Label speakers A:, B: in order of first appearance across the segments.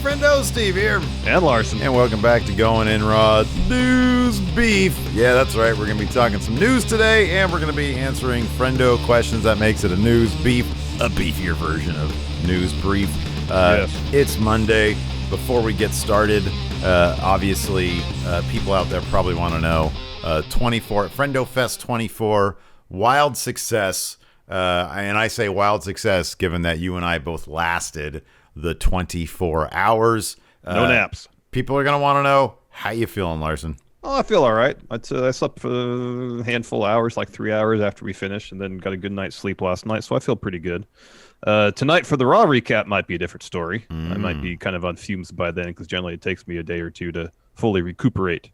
A: Friendo, Steve here.
B: And Larson.
A: And welcome back to Going In Raw News Beef. Yeah, that's right. We're going to be talking some news today, and we're going to be answering Friendo questions. That makes it a news beef, a beefier version of news brief.
B: Yes.
A: It's Monday. Before we get started, obviously, people out there probably want to know, Friendo Fest 24, wild success. And I say wild success given that you and I both lasted the 24 hours.
B: No naps.
A: People are going to want to know, how you feeling, Larson?
B: Oh, I feel all right. I slept for a handful of hours, like 3 hours after we finished, and then got a good night's sleep last night, so I feel pretty good. Tonight for the Raw recap might be a different story. I might be kind of on fumes by then, because generally it takes me a day or two to fully recuperate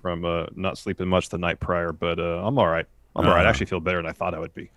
B: from not sleeping much the night prior, but I'm all right. I'm all right. I actually feel better than I thought I would be.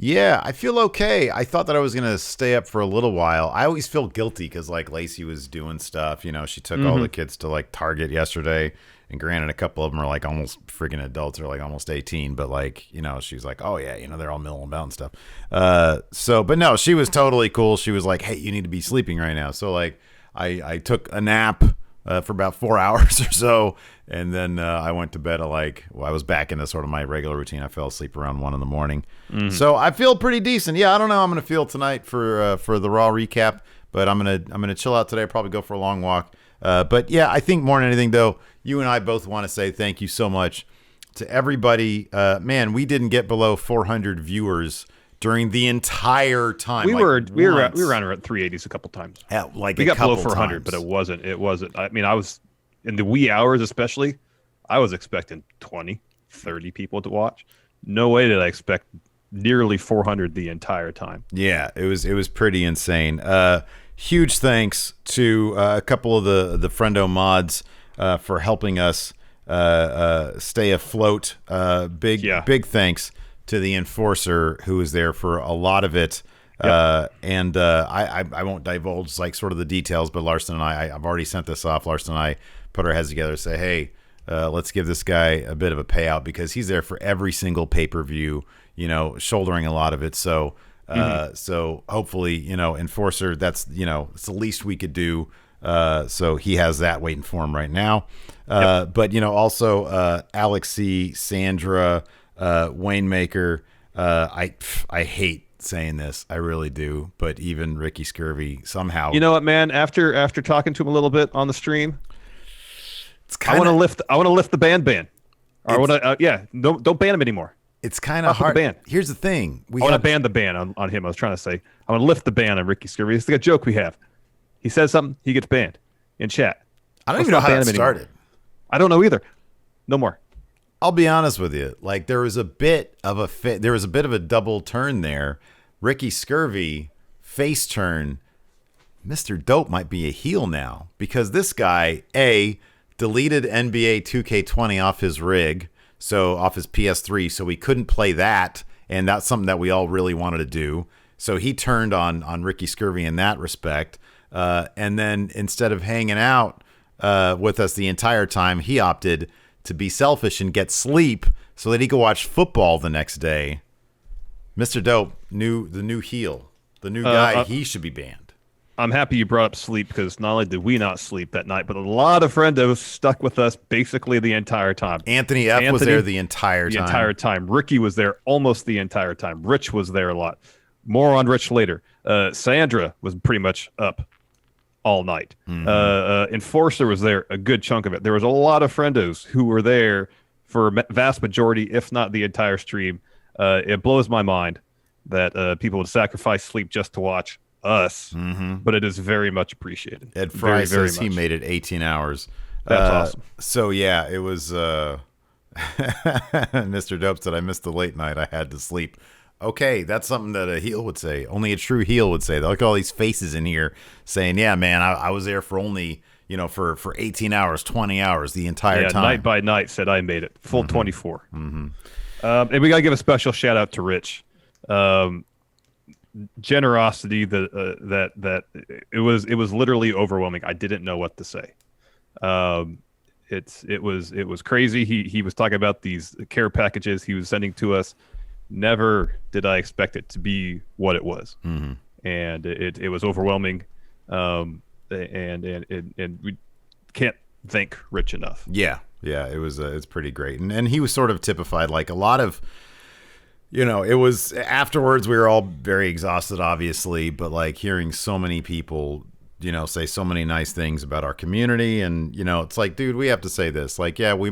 A: Yeah, I feel okay. I thought that I was going to stay up for a little while. I always feel guilty because, like, Lacey was doing stuff. You know, she took all the kids to, like, Target yesterday. And granted, a couple of them are, like, almost friggin' adults or, like, almost 18. But, like, you know, she's like, oh, yeah, you know, they're all milling about and stuff. But no, she was totally cool. She was like, hey, you need to be sleeping right now. So, like, I took a nap for about 4 hours or so. And then I went to bed at I was back into sort of my regular routine. I fell asleep around 1 a.m. So I feel pretty decent. Yeah, I don't know how I'm going to feel tonight for the Raw recap, but I'm gonna chill out today. Probably go for a long walk. But yeah, I think more than anything though, you and I both want to say thank you so much to everybody. Man, we didn't get below 400 viewers during the entire time.
B: We were around 380s a couple times.
A: Yeah,
B: we got below 400, but it wasn't. I mean, I was in the wee hours, especially. I was expecting 20, 30 people to watch. No way did I expect nearly 400 the entire time. Yeah,
A: it was pretty insane. Huge thanks to a couple of the Friendo mods for helping us stay afloat. Big thanks to the Enforcer who was there for a lot of it. Yep. I won't divulge like sort of the details, but Larson and I've already sent this off. Larson and I put our heads together and say, hey, let's give this guy a bit of a payout because he's there for every single pay-per-view, you know, shouldering a lot of it. So so hopefully, you know, Enforcer, that's, you know, it's the least we could do. So he has that waiting for him right now. But, you know, also Alex C., Sandra, Wayne-Maker, I hate saying this, I really do, but even Ricky Scurvy somehow.
B: You know what, man? After talking to him a little bit on the stream, I want to lift the ban. Or don't ban him anymore.
A: It's kind of hard.
B: Ban.
A: Here's the thing:
B: I want to ban the ban on him. I was trying to say I want to lift the ban on Ricky Scurvy. It's like a joke we have. He says something, he gets banned in chat.
A: I don't even know how that started.
B: I don't know either. No more.
A: I'll be honest with you. Like there was a bit of a double turn there. Ricky Scurvy face turn. Mr. Dope might be a heel now because this guy deleted NBA 2K20 off his rig, so off his PS3, so we couldn't play that, and that's something that we all really wanted to do. So he turned on Ricky Scurvy in that respect, and then instead of hanging out with us the entire time, he opted to be selfish and get sleep so that he could watch football the next day. Mr. Dope, the new heel, the new guy, he should be banned.
B: I'm happy you brought up sleep because not only did we not sleep that night, but a lot of friendos stuck with us basically the entire time.
A: Anthony F. was there the entire time.
B: Ricky was there almost the entire time. Rich was there a lot. More on Rich later. Sandra was pretty much up all night. Enforcer was there a good chunk of it. There was a lot of friendos who were there for a vast majority, if not the entire stream. It blows my mind that people would sacrifice sleep just to watch us, but it is very much appreciated.
A: Ed Fry says he made it 18 hours.
B: That's awesome.
A: So yeah, it was Mr. Dope said I missed the late night. I had to sleep. Okay, that's something that a heel would say. Only a true heel would say. Look at all these faces in here saying, yeah, man, I was there for only, you know, for 18 hours, 20 hours, the entire time.
B: Night by night said I made it. Full 24. And we got to give a special shout out to Rich. Generosity that it was literally overwhelming. I didn't know what to say. It was crazy. He was talking about these care packages he was sending to us. Never did I expect it to be what it was, and it was overwhelming. and we can't thank Rich enough.
A: Yeah, it's pretty great, and he was sort of typified like a lot of. It was afterwards we were all very exhausted, obviously, but like hearing so many people, say so many nice things about our community. And, it's like, dude, we have to say this. Like, yeah, we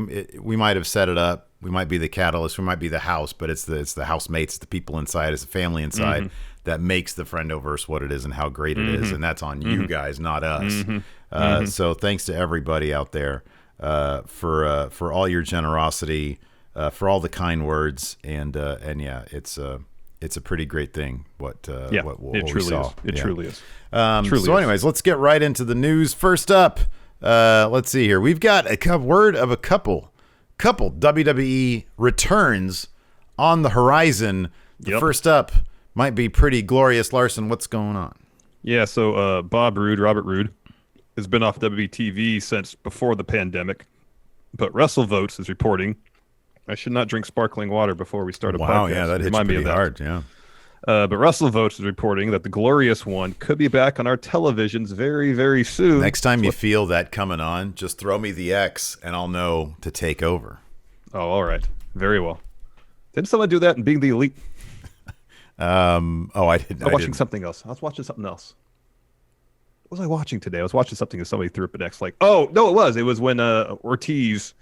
A: might have set it up. We might be the catalyst. We might be the house, but it's the housemates, the people inside, it's the family inside that makes the Friendoverse what it is and how great it is. And that's on you guys, not us. So thanks to everybody out there for all your generosity. For all the kind words, and yeah, it's a pretty great thing. What we saw.
B: It truly is.
A: Anyways, let's get right into the news. First up, let's see here. We've got a word of a couple WWE returns on the horizon. First up might be pretty glorious. Larson, what's going on?
B: Yeah, so Robert Roode, has been off WTV since before the pandemic, but WrestleVotes is reporting. I should not drink sparkling water before we start a podcast.
A: Wow, yeah, that hits pretty hard, yeah.
B: But WrestleVotes is reporting that the Glorious One could be back on our televisions very, very soon.
A: Next time you feel that coming on, just throw me the X, and I'll know to take over.
B: Oh, all right. Very well. Didn't someone do that in Being the Elite?
A: I didn't.
B: I was watching something else. I was watching something else. What was I watching today? I was watching something and somebody threw up an X. Like, oh, no, it was. It was when Ortiz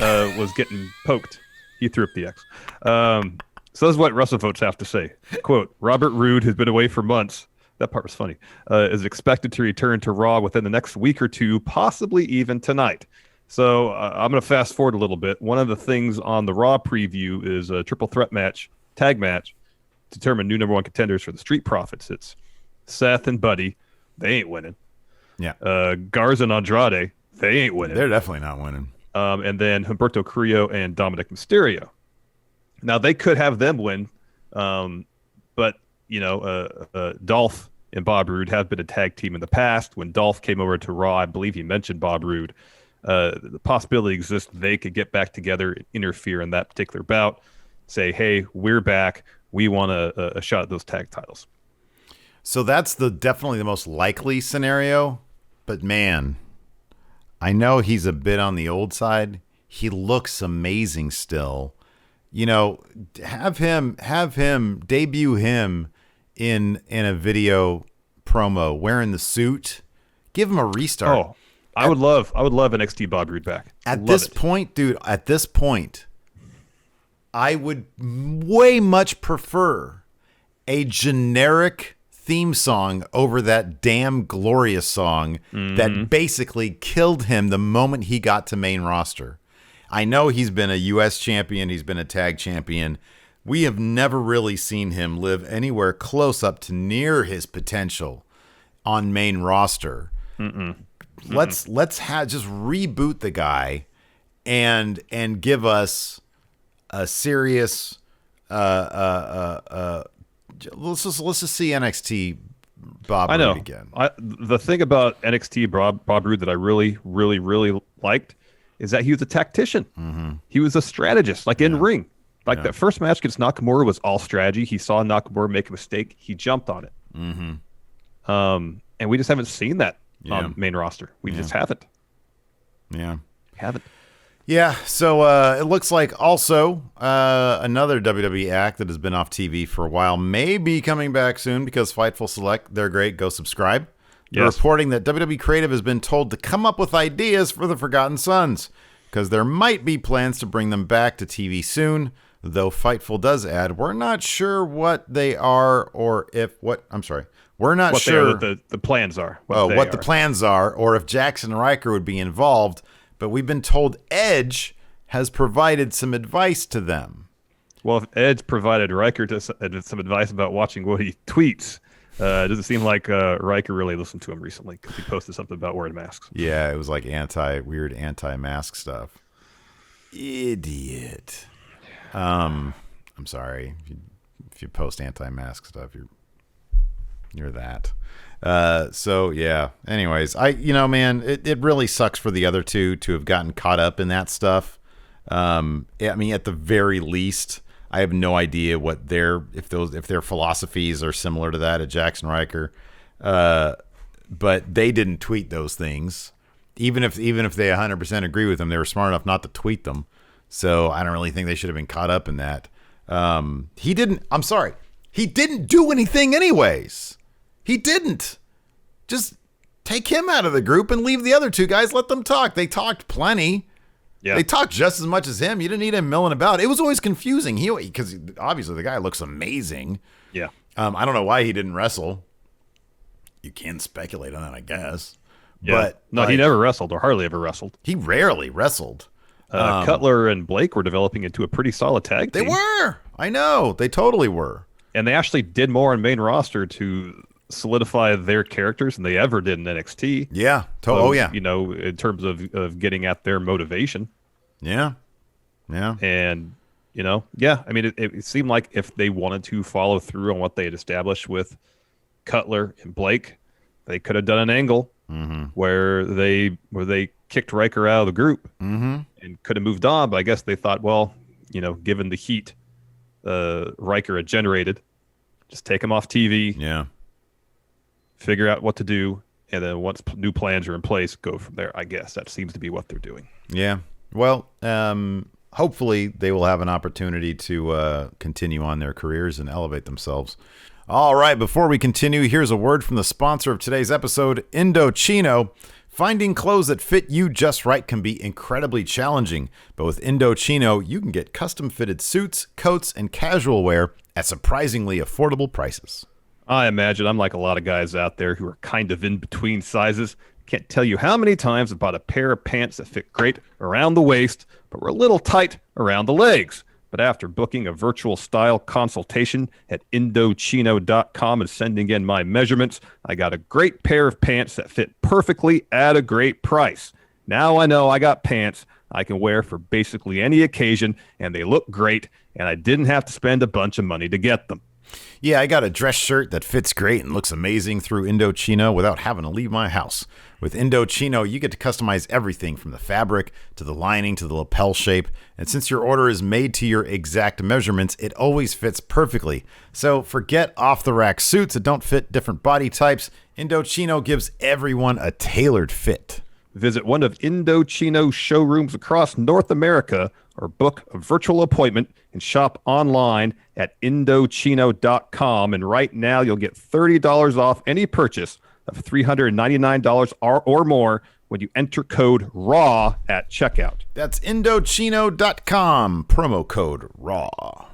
B: was getting poked. He threw up the X. So this is what WrestleVotes have to say. Quote, Robert Roode has been away for months. That part was funny. Is expected to return to Raw within the next week or two, possibly even tonight. So I'm going to fast forward a little bit. One of the things on the Raw preview is a triple threat match, tag match, to determine new number one contenders for the Street Profits. It's Seth and Buddy. They ain't winning.
A: Yeah.
B: Garza and Andrade. They ain't winning.
A: They're definitely not winning.
B: And then Humberto Carrillo and Dominic Mysterio. Now, they could have them win, but, Dolph and Bob Roode have been a tag team in the past. When Dolph came over to Raw, I believe he mentioned Bob Roode. The possibility exists they could get back together and interfere in that particular bout, say, hey, we're back. We want a shot at those tag titles.
A: So that's definitely the most likely scenario, but man, I know he's a bit on the old side. He looks amazing still. Have him debut him in a video promo wearing the suit. Give him a restart.
B: Oh, I would love NXT Bob Roode back.
A: At this point, dude, I would way much prefer a generic theme song over that damn Glorious song that basically killed him the moment he got to main roster. I know he's been a U.S. champion. He's been a tag champion. We have never really seen him live anywhere close up to near his potential on main roster. Let's just reboot the guy and give us a serious let's just see NXT Bob Roode again.
B: The thing about NXT Bob Roode that I really, really, really liked is that he was a tactician. He was a strategist, in ring. That first match against Nakamura was all strategy. He saw Nakamura make a mistake. He jumped on it. And we just haven't seen that on main roster. We just haven't.
A: Yeah.
B: Haven't.
A: Yeah, so it looks like also another WWE act that has been off TV for a while may be coming back soon because Fightful Select, they're great. Go subscribe. They're reporting that WWE Creative has been told to come up with ideas for the Forgotten Sons because there might be plans to bring them back to TV soon, though Fightful does add, we're not sure what they are or if what, I'm sorry, we're not
B: what
A: sure
B: the plans are.
A: What the plans are or if Jackson Riker would be involved. But we've been told Edge has provided some advice to them.
B: Well, if Edge provided Riker some advice about watching what he tweets, it doesn't seem like Riker really listened to him recently because he posted something about wearing masks.
A: Yeah, it was like weird anti-mask stuff. Idiot. I'm sorry. If you post anti-mask stuff, you're that. So yeah, anyways, man, it really sucks for the other two to have gotten caught up in that stuff. I mean, at the very least, I have no idea what their philosophies are similar to that at Jackson Riker. but they didn't tweet those things. Even if they 100% agree with them, they were smart enough not to tweet them. So I don't really think they should have been caught up in that. He didn't do anything anyways. He didn't. Just take him out of the group and leave the other two guys. Let them talk. They talked plenty. Yeah. They talked just as much as him. You didn't need him milling about. It was always confusing. Because obviously the guy looks amazing.
B: Yeah.
A: I don't know why he didn't wrestle. You can speculate on that, I guess.
B: Yeah.
A: But
B: no, he never wrestled or hardly ever wrestled.
A: He rarely wrestled.
B: Cutler and Blake were developing into a pretty solid tag team.
A: They were. I know. They totally were.
B: And they actually did more on main roster to solidify their characters than they ever did in NXT.
A: Yeah. Yeah.
B: In terms of getting at their motivation.
A: Yeah. Yeah.
B: And, I mean, it seemed like if they wanted to follow through on what they had established with Cutler and Blake, they could have done an angle where they kicked Riker out of the group and could have moved on. But I guess they thought, well, given the heat Riker had generated, just take him off TV.
A: Yeah.
B: Figure out what to do, and then once new plans are in place, go from there. I guess that seems to be what they're doing.
A: Yeah. Well, hopefully they will have an opportunity to continue on their careers and elevate themselves. All right, before we continue, here's a word from the sponsor of today's episode, Indochino. Finding clothes that fit you just right can be incredibly challenging, but with Indochino, you can get custom-fitted suits, coats, and casual wear at surprisingly affordable prices.
B: I imagine I'm like a lot of guys out there who are kind of in between sizes. Can't tell you how many times I bought a pair of pants that fit great around the waist, but were a little tight around the legs. But after booking a virtual style consultation at Indochino.com and sending in my measurements, I got a great pair of pants that fit perfectly at a great price. Now I know I got pants I can wear for basically any occasion, and they look great, and I didn't have to spend a bunch of money to get them.
A: Yeah, I got a dress shirt that fits great and looks amazing through Indochino without having to leave my house. With Indochino, you get to customize everything from the fabric to the lining to the lapel shape. And since your order is made to your exact measurements, it always fits perfectly. So forget off-the-rack suits that don't fit different body types. Indochino gives everyone a tailored fit.
B: Visit one of Indochino's showrooms across North America or book a virtual appointment and shop online at Indochino.com. And right now, you'll get $30 off any purchase of $399 or more when you enter code RAW at checkout.
A: That's Indochino.com, promo code RAW.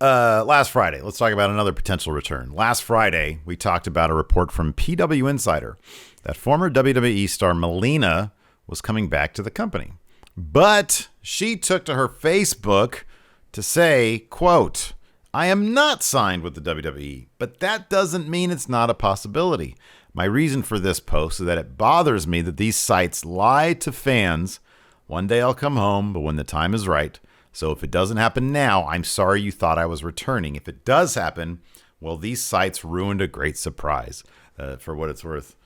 A: Last Friday, let's talk about another potential return. Last Friday, we talked about a report from PW Insider that former WWE star Melina was coming back to the company. But she took to her Facebook to say, quote, I am not signed with the WWE, but that doesn't mean it's not a possibility. My reason for this post is that it bothers me that these sites lie to fans. One day I'll come home, but when the time is right. So if it doesn't happen now, I'm sorry you thought I was returning. If it does happen, well, these sites ruined a great surprise. For what it's worth,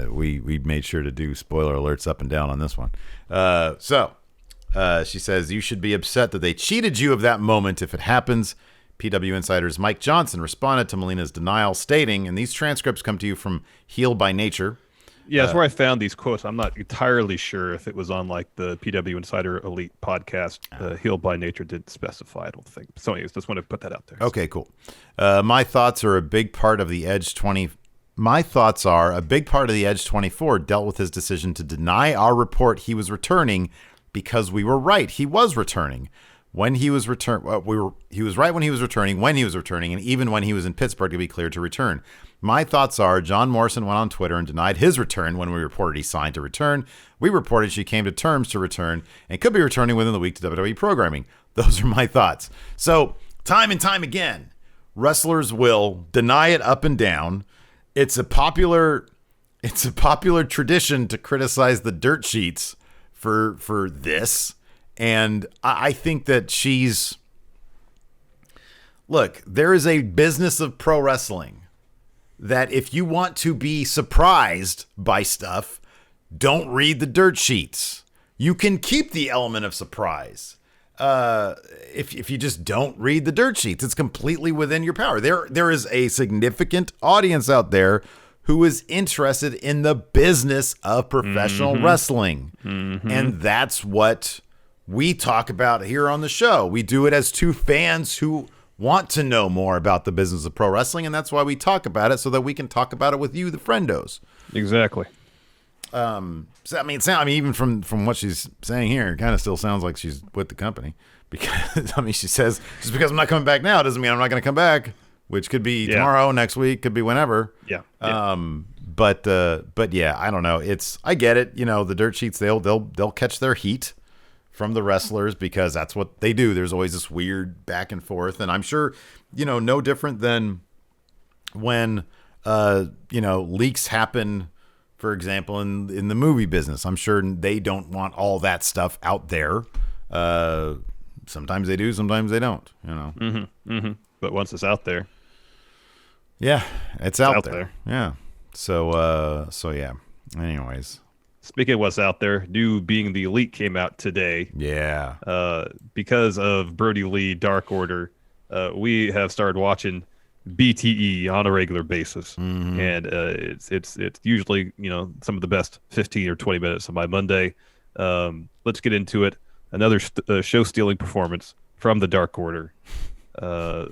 A: we made sure to do spoiler alerts up and down on this one. She says, you should be upset that they cheated you of that moment if it happens. PW Insider's Mike Johnson responded to Melina's denial, stating, and these transcripts come to you from Heel by Nature.
B: Yeah, that's where I found these quotes. I'm not entirely sure if it was on like the PW Insider Elite podcast. Heel by Nature didn't specify, I don't think. So anyways, just want to put that out there.
A: Okay, cool. My thoughts are a big part of the Edge 24 dealt with his decision to deny our report he was returning because we were right. He was returning. He was right when he was returning, and even when he was in Pittsburgh to be cleared to return. My thoughts are John Morrison went on Twitter and denied his return when we reported he signed to return. We reported she came to terms to return and could be returning within the week to WWE programming. Those are my thoughts. So time and time again, wrestlers will deny it up and down. It's a popular tradition to criticize the dirt sheets for this. And I think that look, there is a business of pro wrestling that if you want to be surprised by stuff, don't read the dirt sheets. You can keep the element of surprise. If you just don't read the dirt sheets, it's completely within your power. There is a significant audience out there who is interested in the business of professional wrestling. And that's what we talk about here on the show. We do it as two fans who want to know more about the business of pro wrestling, and that's why we talk about it, so that we can talk about it with you, the friendos.
B: Exactly.
A: So I mean, even from what she's saying here, it kind of still sounds like she's with the company, because I mean, she says just because I'm not coming back now doesn't mean I'm not going to come back, which could be tomorrow, next week, could be whenever.
B: Yeah.
A: But yeah, I don't know. I get it. You know, the dirt sheets, they'll catch their heat from the wrestlers because that's what they do. There's always this weird back and forth, and I'm sure, no different than when leaks happen, for example, in the movie business. I'm sure they don't want all that stuff out there. Sometimes they do, sometimes they don't.
B: But once it's out there,
A: yeah, it's out there. Yeah. So yeah. Anyways.
B: Speaking of what's out there, new Being the Elite came out today.
A: Yeah.
B: Because of Brody Lee, Dark Order, we have started watching BTE on a regular basis. And it's usually, some of the best 15 or 20 minutes of my Monday. Let's get into it. Another show-stealing performance from the Dark Order.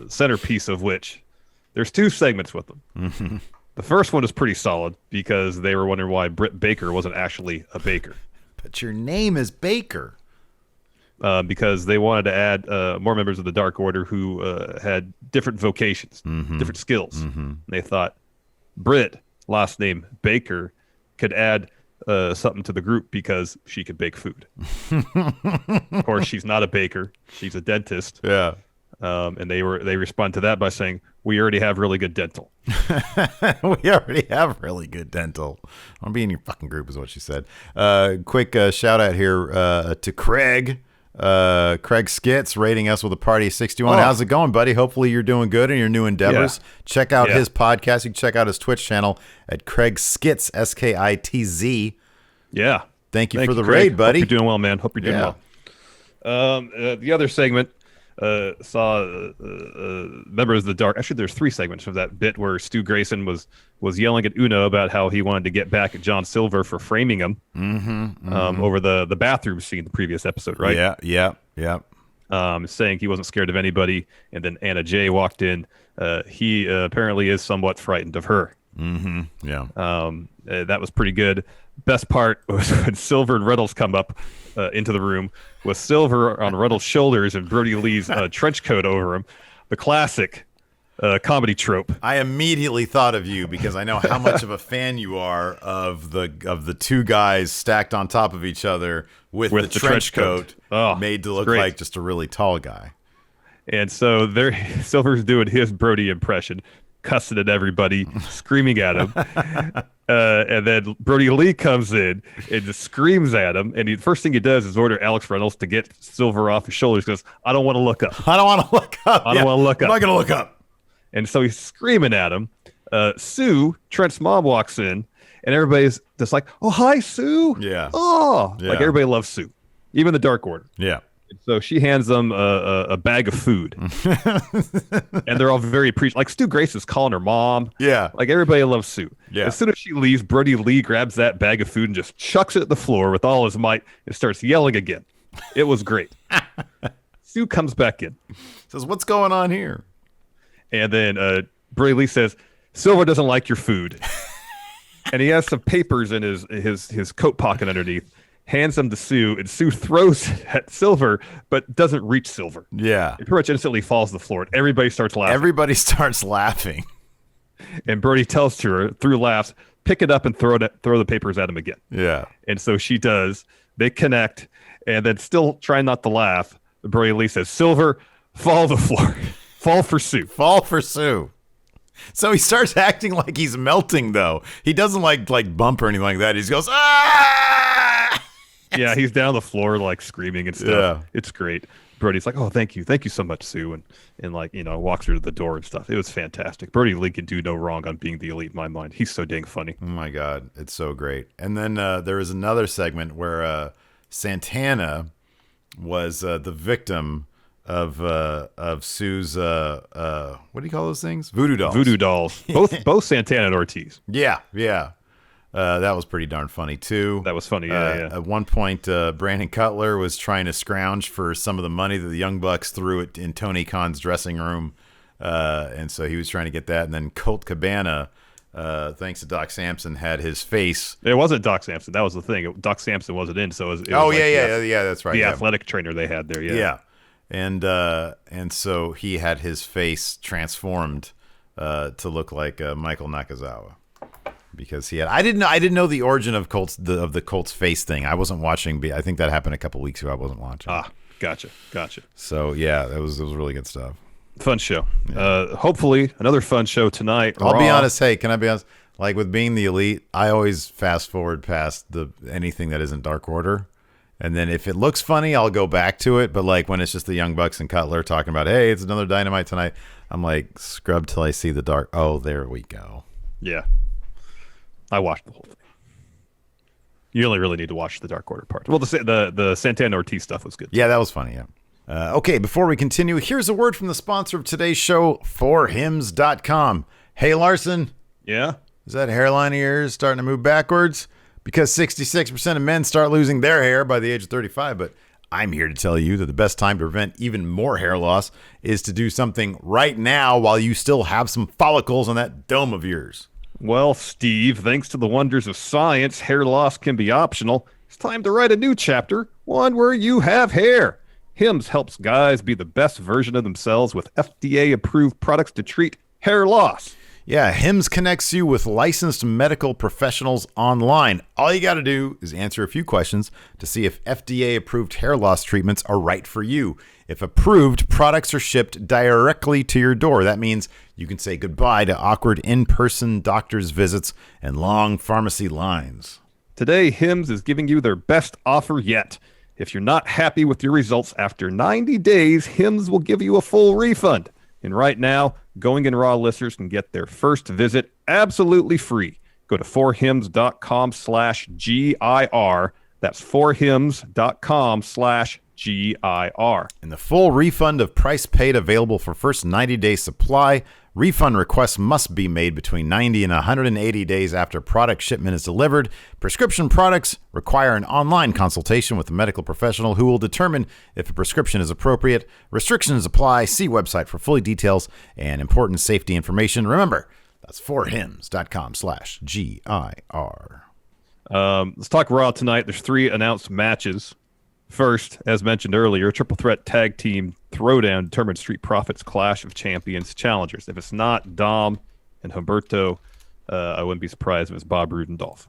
B: Centerpiece of which, there's two segments with them. The first one is pretty solid because they were wondering why Britt Baker wasn't actually a baker.
A: But your name is Baker.
B: Because they wanted to add more members of the Dark Order who had different vocations, different skills. And they thought Britt, last name Baker, could add something to the group because she could bake food. Of course, she's not a baker. She's a dentist.
A: Yeah.
B: And they respond to that by saying, we already have really good dental.
A: We already have really good dental. I'll be in your fucking group is what she said. Quick shout out here to Craig. Craig Skitz rating us with a party of 61. How's it going, buddy? Hopefully you're doing good in your new endeavors. Check out his podcast. You can check out his Twitch channel at Craig Skitz, Skitz.
B: Yeah.
A: Thank you for the
B: Craig.
A: raid, buddy.
B: Hope you're doing well, man. Hope you're doing well. The other segment saw members of the Dark. Actually, there's three segments of that bit where Stu Grayson was yelling at Uno about how he wanted to get back at John Silver for framing him over the bathroom scene the previous episode, right?
A: Yeah.
B: Saying he wasn't scared of anybody, and then Anna Jay walked in. He apparently is somewhat frightened of her.
A: Yeah.
B: That was pretty good. Best part was when Silver and Reynolds come up into the room with Silver on Reynolds' shoulders and Brody Lee's trench coat over him. The classic comedy trope.
A: I immediately thought of you because I know how much of a fan you are of the two guys stacked on top of each other with the trench coat made to look like just a really tall guy.
B: And so Silver's doing his Brody impression, cussing at everybody, screaming at him. And then Brody Lee comes in and just screams at him. And the first thing he does is order Alex Reynolds to get Silver off his shoulders. He goes, I don't want to look up.
A: I don't want to look up.
B: I don't want to look up.
A: I'm not going to look up.
B: And so he's screaming at him. Sue, Trent's mom, walks in. And everybody's just like, oh, hi, Sue.
A: Yeah.
B: Oh, like everybody loves Sue. Even the Dark Order.
A: Yeah.
B: So she hands them a bag of food, and they're all very appreciative. Like Stu Grace is calling her mom.
A: Yeah,
B: like everybody loves Sue.
A: Yeah.
B: As soon as she leaves, Brody Lee grabs that bag of food and just chucks it at the floor with all his might and starts yelling again. It was great. Sue comes back in,
A: says, "What's going on here?"
B: And then Brody Lee says, "Silver doesn't like your food," and he has some papers in his coat pocket underneath. Hands them to Sue, and Sue throws at Silver, but doesn't reach Silver.
A: Yeah.
B: It pretty much instantly falls to the floor. Everybody starts laughing. And Brody tells to her, through laughs, pick it up and throw the papers at him again.
A: Yeah.
B: And so she does. They connect, and then still trying not to laugh, Brody Lee says, Silver, fall to the floor. Fall for Sue.
A: Fall for Sue. So he starts acting like he's melting, though. He doesn't like bump or anything like that. He just goes, ah!
B: Yeah, he's down the floor like screaming and stuff. Yeah. It's great. Brody's like, oh, thank you so much, Sue, and like, walks her to the door and stuff. It was fantastic. Brody Lee can do no wrong on being the elite in my mind. He's so dang funny.
A: Oh my God, it's so great. And then there was another segment where Santana was the victim of Sue's what do you call those things? Voodoo dolls.
B: Voodoo dolls. Both Santana and Ortiz.
A: Yeah. That was pretty darn funny too.
B: That was funny. Yeah.
A: At one point, Brandon Cutler was trying to scrounge for some of the money that the Young Bucks threw it in Tony Khan's dressing room, and so he was trying to get that. And then Colt Cabana, thanks to Doc Samson, had his face.
B: It wasn't Doc Samson. That was the thing. Doc Samson wasn't in, so it was
A: that's right.
B: The athletic trainer they had there.
A: Yeah. And so he had his face transformed to look like Michael Nakazawa. Because he had, I didn't know the origin of the Colts face thing. I wasn't watching. I think that happened a couple weeks ago. I wasn't watching.
B: Gotcha.
A: So yeah, that was really good stuff.
B: Fun show. Yeah. Hopefully another fun show tonight.
A: I'll be honest. Hey, can I be honest? Like with being the elite, I always fast forward past anything that isn't Dark Order, and then if it looks funny, I'll go back to it. But like when it's just the Young Bucks and Cutler talking about, hey, it's another Dynamite tonight, I'm like, scrub till I see the dark. Oh, there we go.
B: Yeah. I watched the whole thing. You only really need to watch the Dark Order part. Well, the Santana Ortiz stuff was good.
A: Yeah, that was funny. Yeah. Okay, before we continue, here's a word from the sponsor of today's show, forhims.com. Hey, Larson.
B: Yeah?
A: Is that hairline of yours starting to move backwards? Because 66% of men start losing their hair by the age of 35, but I'm here to tell you that the best time to prevent even more hair loss is to do something right now while you still have some follicles on that dome of yours.
B: Well, Steve, thanks to the wonders of science, hair loss can be optional. It's time to write a new chapter, one where you have hair. Hims helps guys be the best version of themselves with FDA-approved products to treat hair loss.
A: Yeah, Hims connects you with licensed medical professionals online. All you got to do is answer a few questions to see if FDA-approved hair loss treatments are right for you. If approved, products are shipped directly to your door. That means you can say goodbye to awkward in-person doctor's visits and long pharmacy lines.
B: Today, Hims is giving you their best offer yet. If you're not happy with your results after 90 days, Hims will give you a full refund. And right now, Going in Raw listeners can get their first visit absolutely free. Go to forhims.com/GIR. That's forhims.com/GIR.
A: And the full refund of price paid available for first 90-day supply. Refund requests must be made between 90 and 180 days after product shipment is delivered. Prescription products require an online consultation with a medical professional who will determine if a prescription is appropriate. Restrictions apply. See website for full details and important safety information. Remember, that's forhims.com/GIR.
B: Let's talk Raw tonight. There's 3 announced matches. First, as mentioned earlier, triple threat tag team throwdown determines Street Profits Clash of Champions challengers. If it's not Dom and Humberto, I wouldn't be surprised if it's Bob Roode and Dolph.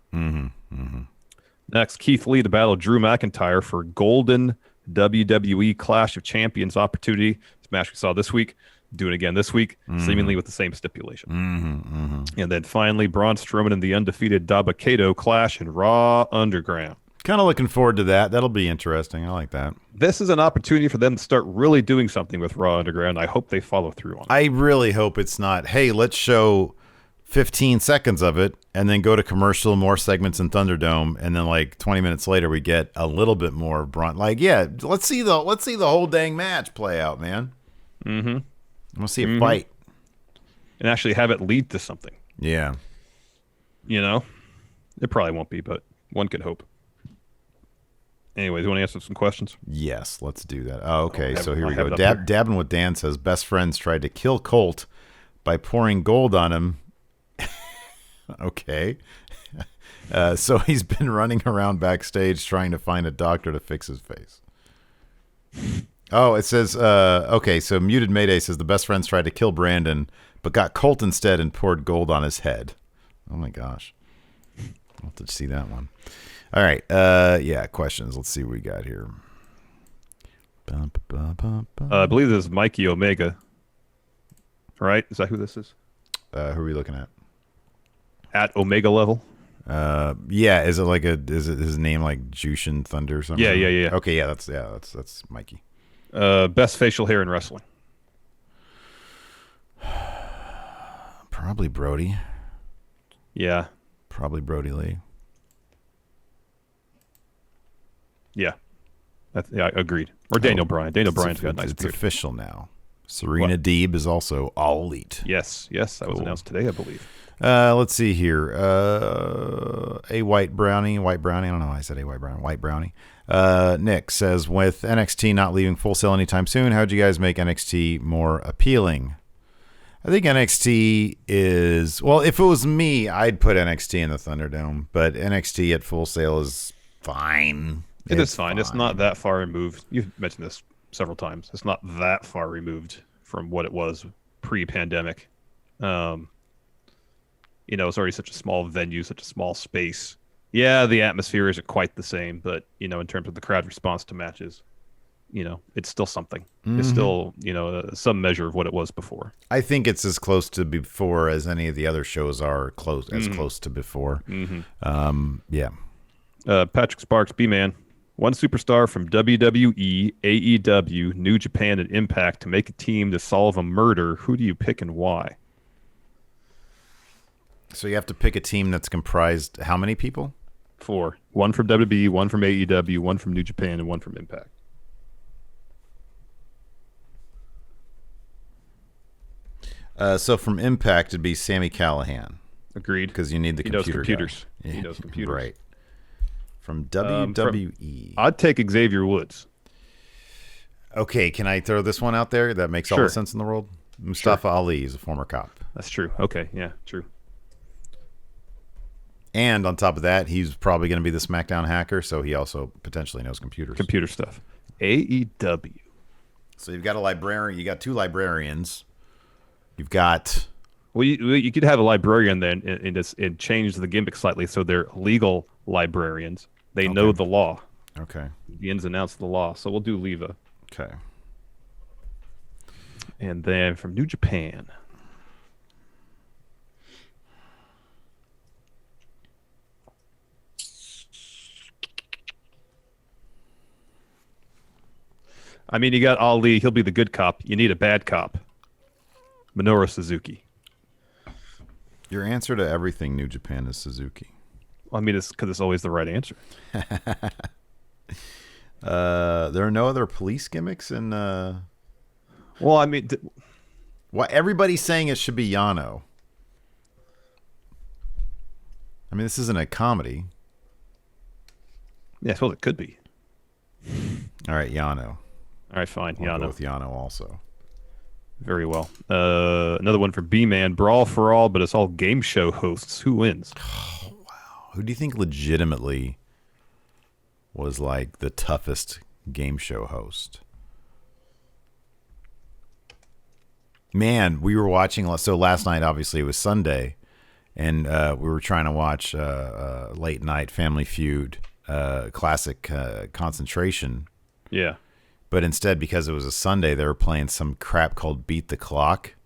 B: Next, Keith Lee to battle Drew McIntyre for Golden WWE Clash of Champions opportunity. This match we saw this week. Do it again this week, seemingly with the same stipulation. And then finally, Braun Strowman and the undefeated Dabba-Kato clash in Raw Underground.
A: Kind of looking forward to that. That'll be interesting. I like that.
B: This is an opportunity for them to start really doing something with Raw Underground. I hope they follow through on it.
A: I really hope it's not, hey, let's show 15 seconds of it and then go to commercial, more segments in Thunderdome, and then like 20 minutes later we get a little bit more Braun. Like, yeah, let's see the whole dang match play out, man. I want to see a fight.
B: And actually have it lead to something.
A: Yeah.
B: You know? It probably won't be, but one could hope. Anyways, you want to answer some questions?
A: Yes, let's do that. Oh, okay, so here we go. Dabbing with Dan says, best friends tried to kill Colt by pouring gold on him. Okay. So he's been running around backstage trying to find a doctor to fix his face. Oh, it says, okay, so Muted Mayday says the best friends tried to kill Brandon, but got Colt instead and poured gold on his head. Oh, my gosh. I'll have to see that one. All right. Yeah, questions. Let's see what we got here.
B: I believe this is Mikey Omega. Right? Is that who this is?
A: Who are we looking at?
B: At Omega level?
A: Yeah. Is it his name like Jushin Thunder or something?
B: Yeah.
A: Okay, that's Mikey.
B: Best facial hair in wrestling.
A: Probably Brody.
B: Yeah.
A: Probably Brody Lee.
B: Yeah. Yeah, agreed. Or Daniel Bryan. Daniel Bryan's got a nice beard.
A: It's official now. Serena Deeb is also All Elite.
B: Yes, that was announced today, I believe.
A: Let's see here. A White Brownie. I don't know why I said A White Brownie. White Brownie. Nick says, with NXT not leaving Full Sail anytime soon, how'd you guys make NXT more appealing? I think NXT is... Well, if it was me, I'd put NXT in the Thunderdome. But NXT at Full Sail is fine.
B: It's fine. It's not that far removed. You've mentioned this several times. It's not that far removed from what it was pre-pandemic. It's already such a small venue, such a small space. Yeah, the atmosphere isn't quite the same, but, in terms of the crowd response to matches, it's still something. Mm-hmm. It's still, some measure of what it was before.
A: I think it's as close to before as any of the other shows are close to before.
B: Mm-hmm.
A: Yeah.
B: Patrick Sparks, B-Man. One superstar from WWE, AEW, New Japan, and Impact to make a team to solve a murder. Who do you pick and why?
A: So you have to pick a team that's comprised how many people?
B: 4. One from WWE, one from AEW, one from New Japan, and one from Impact.
A: So from Impact, it'd be Sami Callihan.
B: Agreed.
A: Because you need the computer
B: computers.
A: Guy.
B: He knows computers.
A: Right. From WWE.
B: I'd take Xavier Woods.
A: Okay, can I throw this one out there? That makes all the sense in the world. Mustafa Ali is a former cop.
B: That's true. Okay, yeah, true.
A: And on top of that, he's probably going to be the SmackDown hacker, so he also potentially knows computers.
B: Computer stuff. AEW.
A: So you've got a librarian. You got 2 librarians. You've got...
B: Well, you could have a librarian then and change the gimmick slightly so they're legal librarians. They know the law.
A: Okay.
B: The ins and outs of the law. So we'll do Leva.
A: Okay.
B: And then from New Japan. I mean, you got Ali. He'll be the good cop. You need a bad cop. Minoru Suzuki.
A: Your answer to everything New Japan is Suzuki.
B: I mean, it's because it's always the right answer.
A: There are no other police gimmicks in...
B: Well, I mean...
A: everybody's saying it should be Yano. I mean, this isn't a comedy.
B: Yeah, I suppose it could be.
A: All right, Yano.
B: All right, fine.
A: I'll
B: Yano.
A: go with Yano also.
B: Very well. Another one for B-Man. Brawl for all, but it's all game show hosts. Who wins?
A: Oh, wow. Who do you think legitimately was like the toughest game show host? Man, we were watching. So last night, obviously, it was Sunday, and we were trying to watch late night Family Feud, classic Concentration.
B: Yeah.
A: But instead, because it was a Sunday, they were playing some crap called Beat the Clock.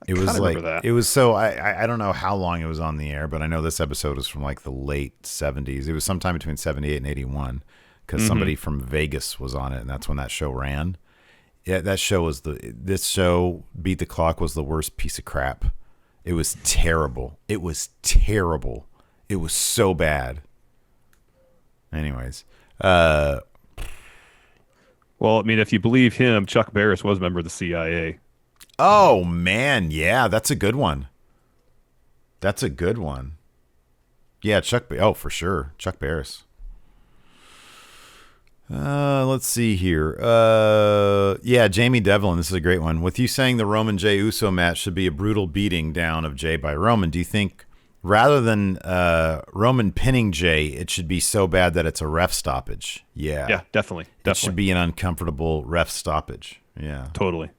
A: It was like
B: that.
A: It was so I don't know how long it was on the air, but I know this episode was from like the late 70s. It was sometime between 78 and 81 because somebody from Vegas was on it, and that's when that show ran. Yeah, that show was this show Beat the Clock was the worst piece of crap. It was terrible. It was terrible. It was so bad. Anyways,
B: well, I mean, if you believe him, Chuck Barris was a member of the CIA.
A: Oh, man. Yeah, that's a good one. That's a good one. Yeah, for sure. Chuck Barris. Let's see here. Yeah, Jamie Devlin. This is a great one. With you saying the Roman Jey Uso match should be a brutal beating down of Jey by Roman, do you think rather than Roman pinning Jey, it should be so bad that it's a ref stoppage? Yeah.
B: Yeah, definitely.
A: It should be an uncomfortable ref stoppage. Yeah.
B: Totally.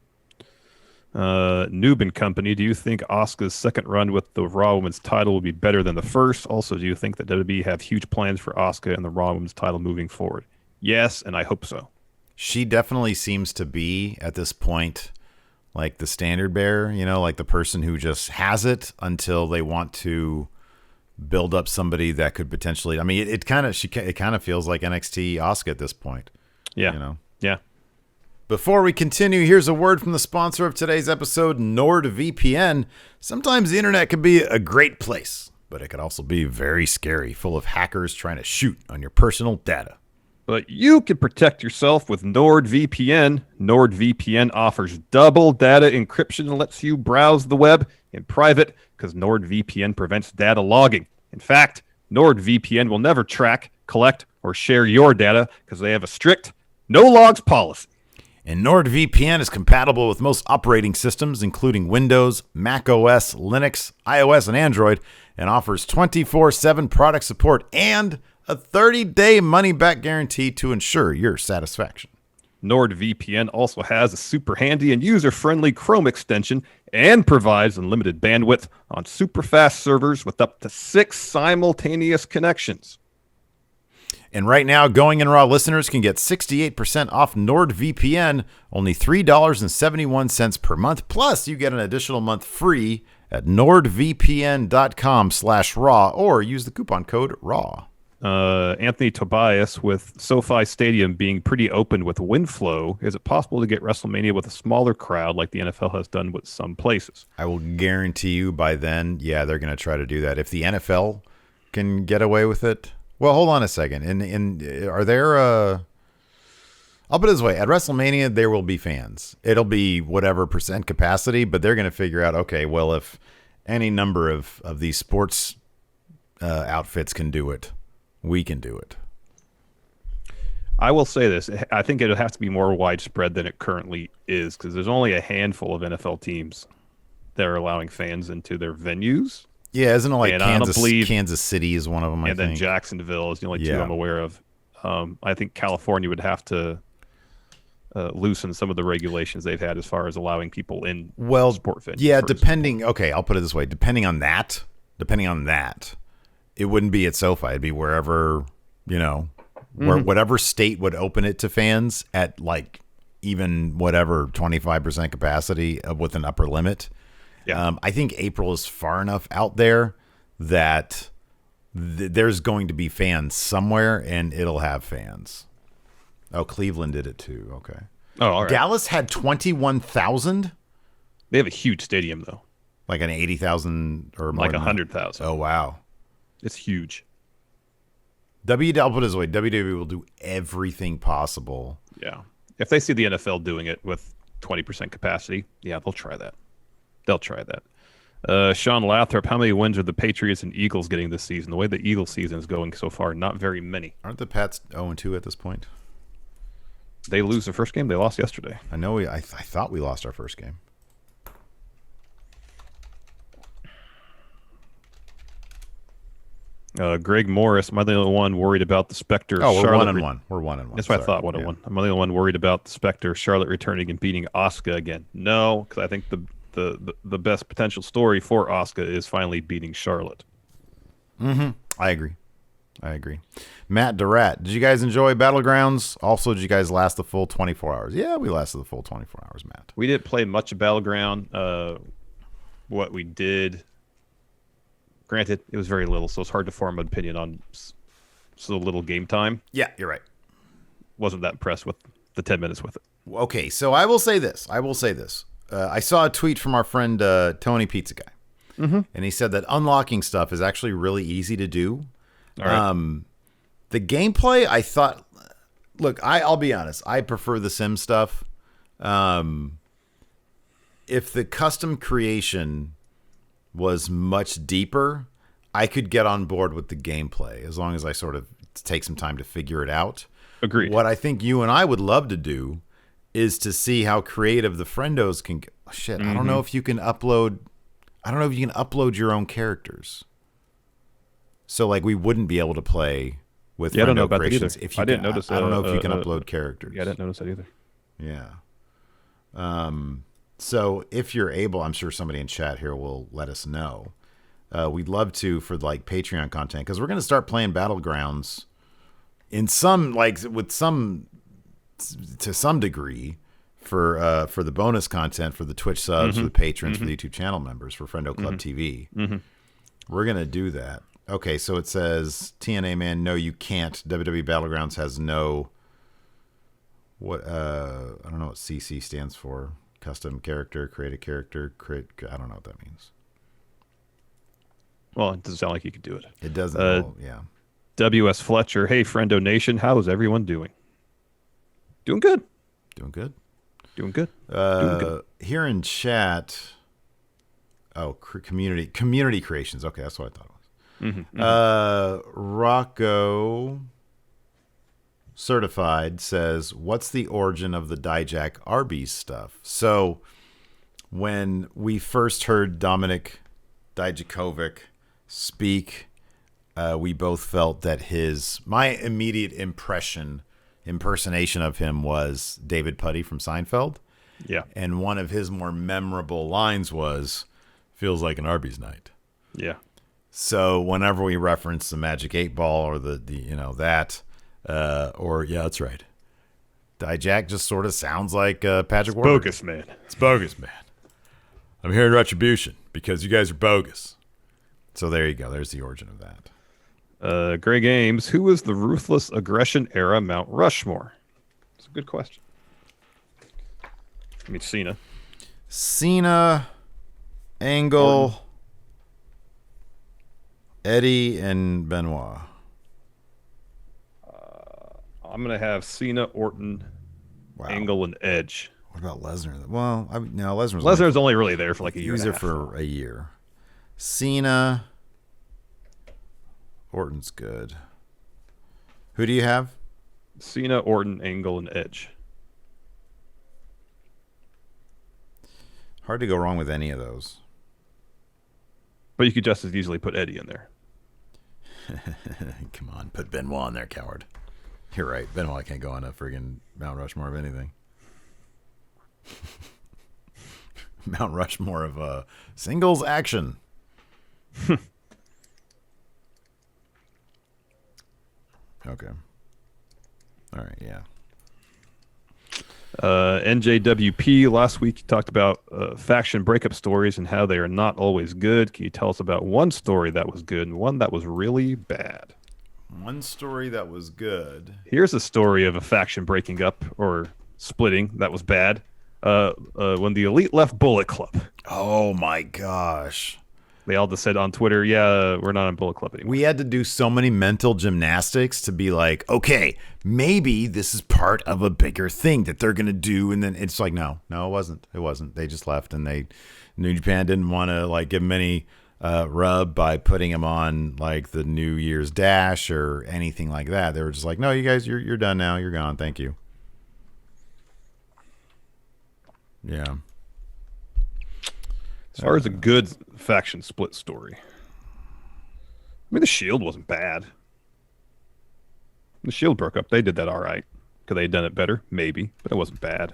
B: Noob and Company, do you think Asuka's second run with the Raw Women's title will be better than the first? Also, do you think that WWE have huge plans for Asuka and the Raw Women's title moving forward? Yes, and I hope so.
A: She definitely seems to be, at this point, like the standard bearer, like the person who just has it until they want to build up somebody that could potentially... I mean, it kind of feels like NXT Asuka at this point.
B: Yeah. Yeah.
A: Before we continue, here's a word from the sponsor of today's episode, NordVPN. Sometimes the internet can be a great place, but it could also be very scary, full of hackers trying to shoot on your personal data.
B: But you can protect yourself with NordVPN. NordVPN offers double data encryption and lets you browse the web in private because NordVPN prevents data logging. In fact, NordVPN will never track, collect, or share your data because they have a strict no logs policy.
A: And NordVPN is compatible with most operating systems, including Windows, Mac OS, Linux, iOS, and Android, and offers 24/7 product support and a 30-day money-back guarantee to ensure your satisfaction.
B: NordVPN also has a super handy and user-friendly Chrome extension and provides unlimited bandwidth on super fast servers with up to 6 simultaneous connections.
A: And right now, Going in Raw listeners can get 68% off NordVPN, only $3.71 per month. Plus, you get an additional month free at nordvpn.com/raw or use the coupon code RAW.
B: Anthony Tobias, with SoFi Stadium being pretty open with wind flow, is it possible to get WrestleMania with a smaller crowd like the NFL has done with some places?
A: I will guarantee you by then, yeah, they're going to try to do that. If the NFL can get away with it. Well, hold on a second. Are there I'll put it this way. At WrestleMania, there will be fans. It'll be whatever percent capacity, but they're going to figure out, okay, well, if any number of these sports outfits can do it, we can do it.
B: I will say this. I think it'll have to be more widespread than it currently is because there's only a handful of NFL teams that are allowing fans into their venues.
A: Yeah, isn't it like Kansas City is one of them, I think.
B: And then Jacksonville is the only two I'm aware of. I think California would have to loosen some of the regulations they've had as far as allowing people in sport venues.
A: Yeah, I'll put it this way. Depending on that, it wouldn't be at SoFi. It'd be wherever, whatever state would open it to fans at like even whatever 25% capacity with an upper limit. Yeah. I think April is far enough out there that there's going to be fans somewhere, and it'll have fans. Oh, Cleveland did it too. Okay.
B: Oh, all right.
A: Dallas had 21,000.
B: They have a huge stadium though,
A: like an 80,000 or more,
B: like 100,000.
A: Oh wow,
B: it's huge.
A: I'll put it this way: WWE will do everything possible.
B: Yeah, if they see the NFL doing it with 20% capacity, yeah, they'll try that. Sean Lathrop, how many wins are the Patriots and Eagles getting this season? The way the Eagles season is going so far, not very many.
A: Aren't the Pats 0-2 at this point?
B: They lose their first game. They lost yesterday.
A: I know. I thought we lost our first game.
B: Greg Morris, am I the only one worried about the Spectre?
A: Oh, we're 1-1. We're 1-1.
B: That's what I thought. 1-1. I'm the only one worried about the Spectre, Charlotte returning and beating Asuka again. No, because I think the best potential story for Asuka is finally beating Charlotte.
A: Mm-hmm. I agree. Matt Durrat, did you guys enjoy Battlegrounds? Also, did you guys last the full 24 hours? Yeah, we lasted the full 24 hours, Matt.
B: We didn't play much of Battleground. What we did, granted, it was very little, so it's hard to form an opinion on so little game time.
A: Yeah, you're right.
B: Wasn't that impressed with the 10 minutes with it.
A: Okay, so I will say this. I saw a tweet from our friend Tony Pizza Guy, and he said that unlocking stuff is actually really easy to do.
B: All right.
A: The gameplay, I thought, look, I'll be honest, I prefer the sim stuff. If the custom creation was much deeper, I could get on board with the gameplay as long as I sort of take some time to figure it out.
B: Agreed.
A: What I think you and I would love to do is to see how creative the Friendos can get. Oh, shit, I don't know if you can upload. I don't know if you can upload your own characters. So, like, we wouldn't be able to play with Friendo
B: I don't know about
A: creations.
B: that either. I didn't notice.
A: I don't know if you can upload characters.
B: Yeah, I didn't notice that either.
A: Yeah. So if you're able, I'm sure somebody in chat here will let us know. We'd love to for like Patreon content because we're going to start playing Battlegrounds in some to some degree for the bonus content for the Twitch subs, for the patrons, for the YouTube channel members, for Friendo Club TV. We're going to do that. Okay, so it says TNA man, no, you can't. WWE Battlegrounds has no. What I don't know what CC stands for. Custom character, create a character, I don't know what that means.
B: Well, it doesn't sound like you could do it.
A: It doesn't. Yeah.
B: W.S. Fletcher, hey, Friendo Nation, how is everyone doing? Doing good.
A: Doing good.
B: Doing good. Doing good.
A: Here in chat, community creations. Okay, that's what I thought it was. Rocco Certified says, what's the origin of the Dijak Arby's stuff? So when we first heard Dominic Dijakovic speak, we both felt that my immediate impersonation of him was David Puddy from Seinfeld.
B: Yeah.
A: And one of his more memorable lines was, feels like an Arby's night.
B: Yeah.
A: So whenever we reference the Magic 8 Ball or that's right. Dijak just sort of sounds like Patrick Warburton.
B: Bogus, man.
A: It's bogus, man. I'm hearing retribution because you guys are bogus. So there you go. There's the origin of that.
B: Greg Ames, who was the ruthless aggression era Mount Rushmore? It's a good question. I mean, Cena,
A: Angle, Eddie, and Benoit.
B: I'm going to have Cena, Orton, Angle, and Edge.
A: What about Lesnar? Well,
B: Lesnar's only really there for like a year.
A: He's there for a year. Cena, Orton's good. Who do you have?
B: Cena, Orton, Angle, and Edge.
A: Hard to go wrong with any of those.
B: But you could just as easily put Eddie in there.
A: Come on, put Benoit in there, coward. You're right. Benoit can't go on a friggin' Mount Rushmore of anything. Mount Rushmore of singles action. Okay. All right, yeah.
B: NJWP, last week you talked about faction breakup stories and how they are not always good. Can you tell us about one story that was good and one that was really bad?
A: One story that was good.
B: Here's a story of a faction breaking up or splitting that was bad. When the Elite left Bullet Club.
A: Oh my gosh.
B: They all just said on Twitter, yeah, we're not in Bullet Club anymore.
A: We had to do so many mental gymnastics to be like, okay, maybe this is part of a bigger thing that they're going to do. And then it's like, no, it wasn't. It wasn't. They just left, and New Japan didn't want to like give them any rub by putting him on like the New Year's Dash or anything like that. They were just like, no, you guys, you're done now. You're gone. Thank you. Yeah.
B: As far as a good faction split story, I mean, the Shield wasn't bad. The Shield broke up. They did that all right. Could they have done it better? Maybe, but it wasn't bad.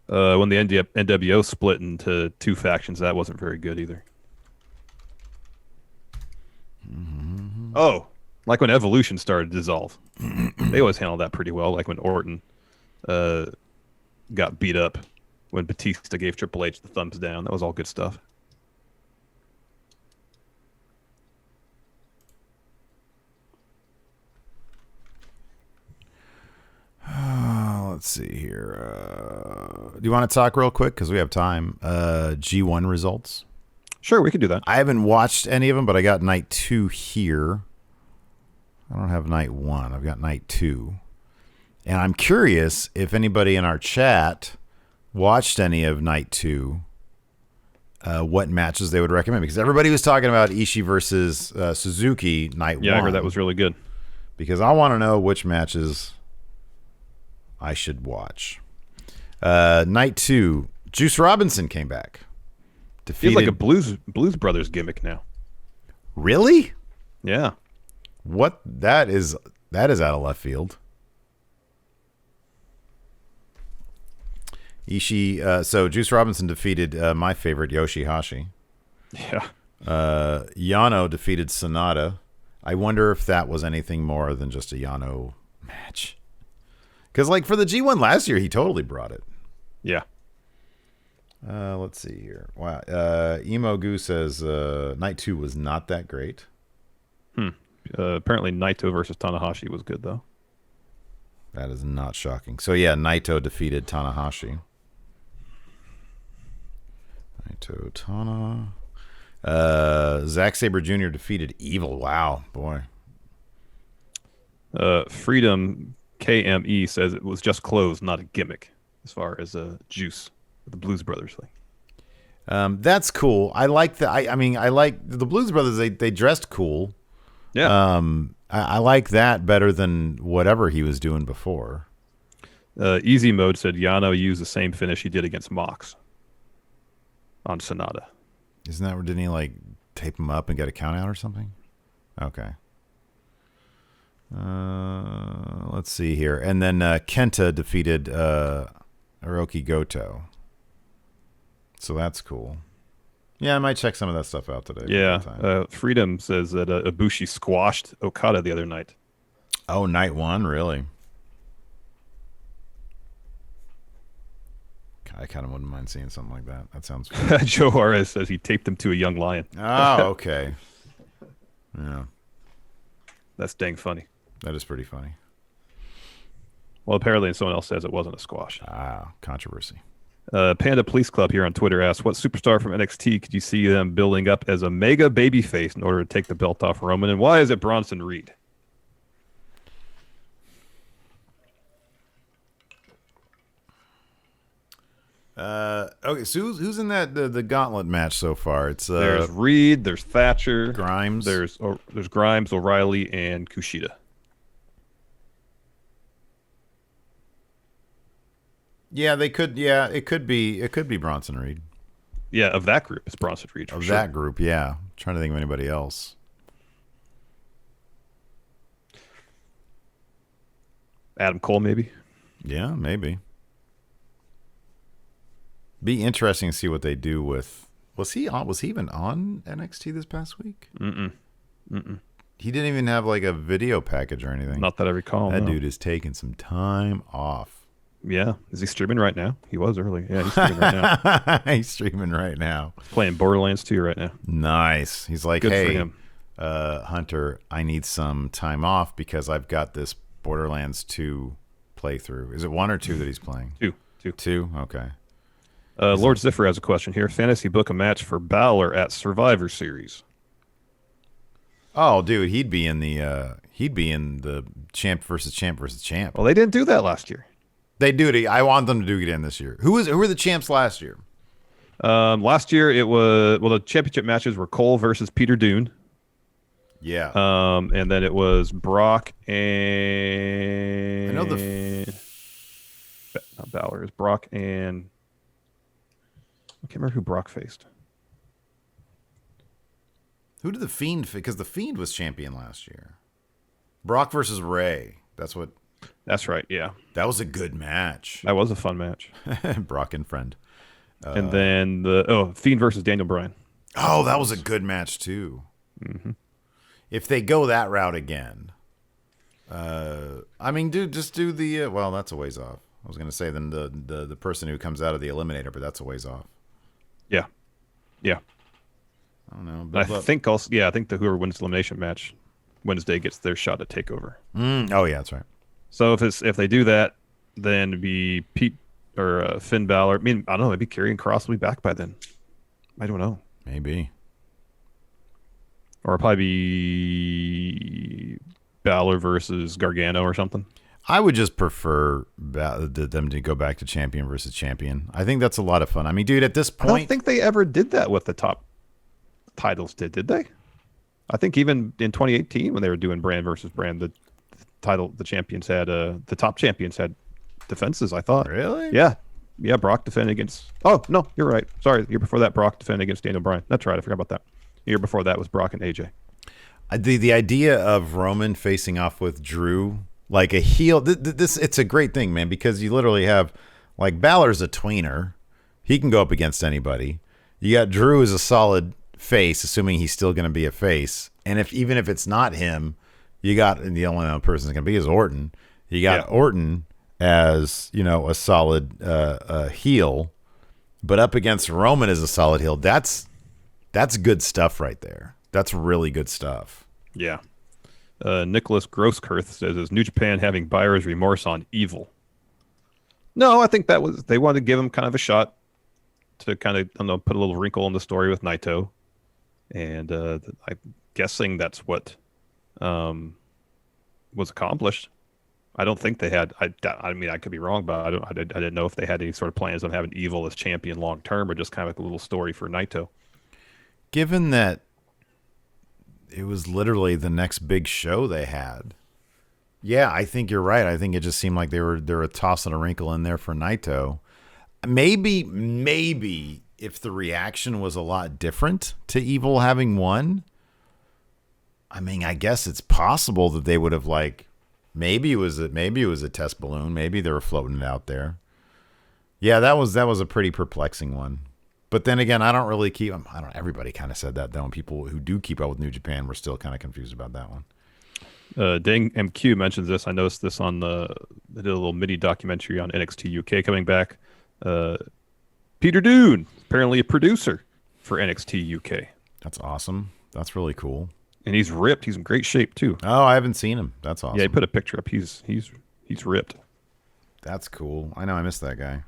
B: When the NWO split into two factions, that wasn't very good either. Mm-hmm. Oh, like when Evolution started to dissolve. They always handled that pretty well, like when Orton got beat up. When Batista gave Triple H the thumbs down. That was all good stuff.
A: Let's see here. Do you want to talk real quick? Because we have time. G1 results.
B: Sure, we can do that.
A: I haven't watched any of them, but I got night 2 here. I don't have night 1. I've got night 2. And I'm curious if anybody in our chat watched any of night 2, what matches they would recommend, because everybody was talking about Ishii versus Suzuki night 1.
B: Yeah, I heard that was really good.
A: Because I want to know which matches I should watch. Night 2, Juice Robinson came back.
B: Feels like a Blues Brothers gimmick now.
A: Really?
B: Yeah.
A: What? That is out of left field. Ishii, so Juice Robinson defeated my favorite Yoshihashi.
B: Yeah.
A: Yano defeated Sonata. I wonder if that was anything more than just a Yano match. Because like for the G1 last year, he totally brought it.
B: Yeah.
A: Let's see here. Wow. Emo Goo says night 2 was not that great.
B: Apparently Naito versus Tanahashi was good though.
A: That is not shocking. So yeah, Naito defeated Tanahashi. Naito Tana. Zack Sabre Jr. defeated Evil. Wow, boy.
B: Freedom KME says it was just clothes, not a gimmick, as far as Juice, the Blues Brothers thing.
A: That's cool. I like the. I mean, I like the Blues Brothers. They dressed cool.
B: Yeah.
A: I like that better than whatever he was doing before.
B: Easy Mode said Yano used the same finish he did against Mox on Sonata.
A: Isn't that where didn't he like tape him up and get a count out or something? Okay. Let's see here. And then Kenta defeated Hiroki Goto. So that's cool. Yeah, I might check some of that stuff out today.
B: Yeah. Freedom says that Ibushi squashed Okada the other night.
A: Oh, night one? Really? I kind of wouldn't mind seeing something like that. That sounds fun.
B: Joe Juarez says he taped him to a young lion.
A: Oh, okay. Yeah.
B: That's dang funny.
A: That is pretty funny.
B: Well, apparently someone else says it wasn't a squash.
A: Ah, controversy.
B: Panda Police Club here on Twitter asks, what superstar from NXT could you see them building up as a mega babyface in order to take the belt off Roman? And why is it Bronson Reed?
A: Okay, so who's in that the gauntlet match so far? It's
B: there's Reed, there's Thatcher,
A: Grimes,
B: there's Grimes, O'Reilly, and Kushida.
A: Yeah, they could. Yeah, it could be Bronson Reed.
B: Yeah, of that group, it's Bronson Reed.
A: Of that group, yeah. I'm trying to think of anybody else.
B: Adam Cole, maybe.
A: Yeah, maybe. Be interesting to see what they do with. Was he even on NXT this past week?
B: Mm-mm.
A: He didn't even have like a video package or anything.
B: Not that I recall.
A: That dude is taking some time off.
B: Yeah. Is he streaming right now? He was early. Yeah, he's streaming right now.
A: He's streaming right now.
B: Playing Borderlands 2 right now.
A: Nice. He's like,
B: good
A: hey,
B: for him.
A: Hunter, I need some time off because I've got this Borderlands 2 playthrough. Is it 1 or 2 that he's playing?
B: 2.
A: 2? Okay.
B: Lord Ziffer has a question here. Fantasy book a match for Balor at Survivor Series.
A: Oh, dude, he'd be in the champ versus champ.
B: Well, they didn't do that last year.
A: They do it. I want them to do it again this year. Who were the champs last year?
B: Last year it was the championship matches were Cole versus Peter Dune.
A: Yeah.
B: And then it was Brock and
A: I know
B: not Balor. It's Brock and I can't remember who Brock faced.
A: Who did the Fiend? Because the Fiend was champion last year. Brock versus Ray. That's right. Yeah, that was a good match.
B: That was a fun match.
A: Brock and Friend.
B: And then Fiend versus Daniel Bryan.
A: Oh, that was a good match too.
B: Mm-hmm.
A: If they go that route again, I mean, dude, just do the. Well, that's a ways off. I was gonna say then the person who comes out of the Eliminator, but that's a ways off.
B: Yeah.
A: I don't know.
B: I think also. Yeah, I think whoever wins the elimination match Wednesday gets their shot at TakeOver.
A: Oh yeah, that's right.
B: So if they do that, then it'd be Pete or Finn Balor. I mean, I don't know. Maybe Karrion Kross will be back by then. I don't know.
A: Maybe.
B: Or it'll probably be Balor versus Gargano or something.
A: I would just prefer them to go back to champion versus champion. I think that's a lot of fun. I mean, dude, at this point,
B: I don't think they ever did that with the top titles. Did they? I think even in 2018 when they were doing brand versus brand, the champions had the top champions had defenses. I thought.
A: Really?
B: Yeah. Brock defended against. Oh no, you're right. Sorry, the year before that, Brock defended against Daniel Bryan. That's right. I forgot about that. The year before that was Brock and AJ.
A: The idea of Roman facing off with Drew. Like a heel, it's a great thing, man, because you literally have, like, Balor's a tweener. He can go up against anybody. You got Drew as a solid face, assuming he's still going to be a face. And even if it's not him, you got, and the only other person that's going to be is Orton. You got Orton as, a solid heel, but up against Roman as a solid heel. That's good stuff right there. That's really good stuff.
B: Yeah. Nicholas Grosskirth says, is New Japan having buyer's remorse on Evil? No, I think they wanted to give him kind of a shot to kind of, put a little wrinkle in the story with Naito. and I'm guessing that's what was accomplished. I don't think they had. I mean, I could be wrong, but I didn't know if they had any sort of plans on having Evil as champion long term, or just kind of like a little story for Naito.
A: Given that it was literally the next big show they had, yeah, I think you're right. I think it just seemed like they were tossing a wrinkle in there for Naito. Maybe if the reaction was a lot different to Evil having won, I mean, I guess it's possible that they would have like. Maybe it was a test balloon. Maybe they were floating it out there. Yeah, that was a pretty perplexing one. But then again, I don't really keep. Everybody kind of said that though. And people who do keep up with New Japan were still kind of confused about that one.
B: Dang MQ mentions this. I noticed this on they did a little mini documentary on NXT UK coming back. Peter Dune, apparently a producer for NXT UK.
A: That's awesome. That's really cool.
B: And he's ripped. He's in great shape too.
A: Oh, I haven't seen him. That's awesome.
B: Yeah, he put a picture up. He's ripped.
A: That's cool. I know. I missed that guy.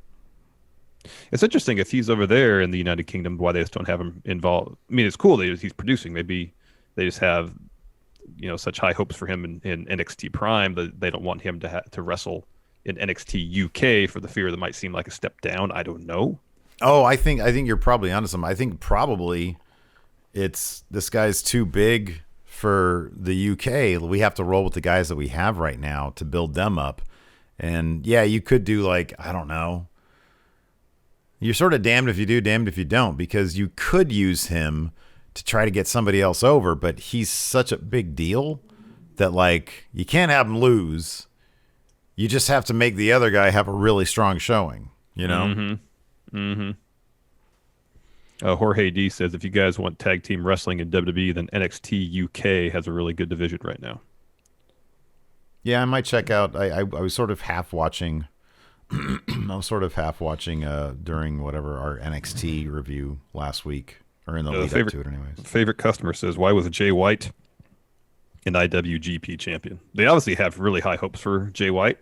B: It's interesting if he's over there in the United Kingdom, why they just don't have him involved. I mean, it's cool that he's producing. Maybe they just have, such high hopes for him in NXT Prime that they don't want him to wrestle in NXT UK for the fear that might seem like a step down. I don't know.
A: Oh, I think you're probably onto something. I think probably it's this guy's too big for the UK. We have to roll with the guys that we have right now to build them up. And yeah, you could do like, I don't know. You're sort of damned if you do, damned if you don't, because you could use him to try to get somebody else over, but he's such a big deal that like you can't have him lose. You just have to make the other guy have a really strong showing,
B: Mm-hmm. Mm-hmm. Jorge D says, if you guys want tag team wrestling in WWE, then NXT UK has a really good division right now.
A: Yeah, I might check out. I was sort of half watching. during whatever our NXT review last week, or in the lead up to it, anyways.
B: Favorite customer says, why was Jay White an IWGP champion? They obviously have really high hopes for Jay White.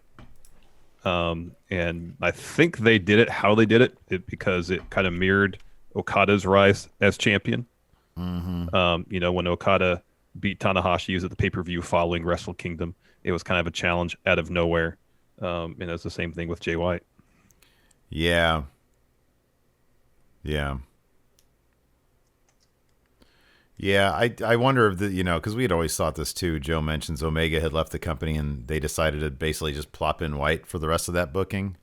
B: And I think they did it how they did it because it kind of mirrored Okada's rise as champion.
A: Mm-hmm.
B: When Okada beat Tanahashi, he was at the pay-per-view following Wrestle Kingdom. It was kind of a challenge out of nowhere. And it's the same thing with Jay White.
A: Yeah. I wonder if because we had always thought this too. Joe mentions Omega had left the company and they decided to basically just plop in White for the rest of that booking,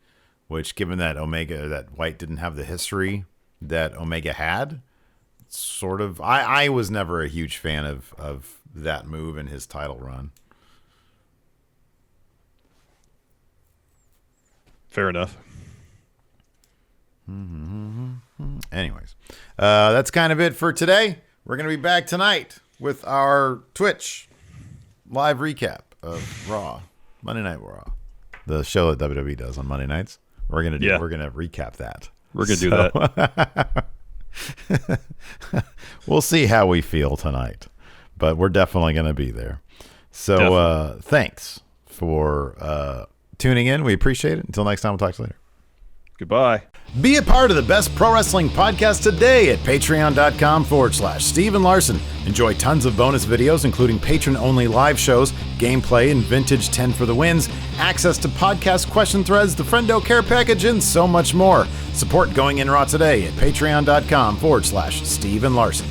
A: which given that White didn't have the history that Omega had, sort of, I was never a huge fan of that move and his title run.
B: Fair enough.
A: Anyways, that's kind of it for today. We're going to be back tonight with our Twitch live recap of Raw, Monday Night Raw, the show that WWE does on Monday nights. We're going to recap that.
B: We're going to do that.
A: We'll see how we feel tonight, but we're definitely going to be there. So thanks for tuning in. We appreciate it. Until next time, we'll talk to you later.
B: Goodbye.
A: Be a part of the best pro wrestling podcast today at patreon.com/Steve and Larson. Enjoy tons of bonus videos, including patron-only live shows, gameplay, and vintage 10 for the wins, access to podcast question threads, the Friendo Care Package, and so much more. Support Going In Raw today at patreon.com/Steve and Larson.